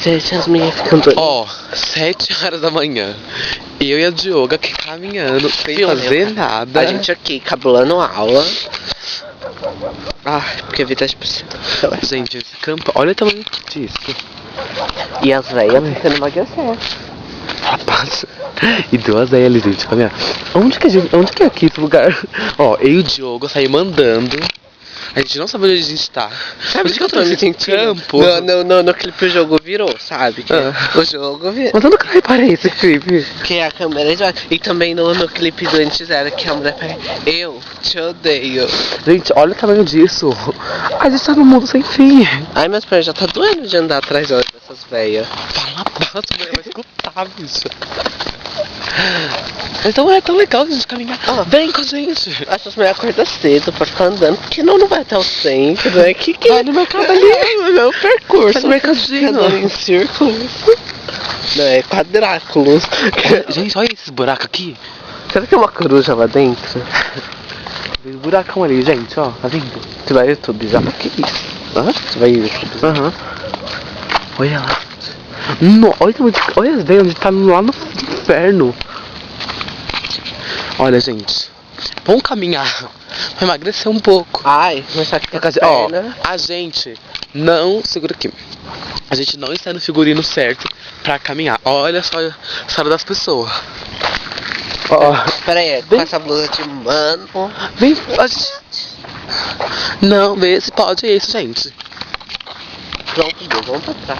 Gente, as meninas ficando... Ó, 7 horas da manhã. Eu e a Dioga aqui caminhando, sem fazer nada. A gente aqui, cabulando aula. Ah, porque a vida é... Gente, esse campo, olha o tamanho disso. E as velhas tentando emagrecer. Rapaz, e 2 aí ali, gente, caminhar. Onde que é aqui esse lugar? Ó, eu e o Diogo saímos andando. A gente não sabe onde a gente tá. Sabe que eu tô me sentindo? Campo. No clipe o jogo virou, sabe? O jogo virou. Mas eu nunca reparei esse clipe. Que é a câmera de... E também no clipe do Antes Era, que a mulher pega... Eu te odeio. Gente, olha o tamanho disso. A gente tá num mundo sem fim. Ai, meus pés já tá doendo de andar atrás dessas velhas. Fala baixo, mulher, vai escutar, bicho. Então é tão legal a gente caminhar. Vem com a gente. Essas mulheres acordam cedo pra ficar andando, porque não vai até o centro, né? Que vai no mercado ali. É o percurso. Vai no mercadinho. Andando em círculos. Não, é quadráculos. Gente, olha esses buracos aqui. Será que é uma coruja lá dentro? Tem um buracão ali, gente, ó. Tá vendo? Você vai no YouTube já? Que isso? Você vai no YouTube? Aham. Olha lá. Olha as velhas, onde tá lá no inferno. Olha, gente. Vamos caminhar. Vai emagrecer um pouco. Ai, mas só que Ó, a gente não... Segura aqui. A gente não está no figurino certo pra caminhar. Olha só a história das pessoas. Ó. Pera aí, com essa blusa de mano. Vem, a gente... Não, vê se pode isso, gente. Pronto, vamos pra trás.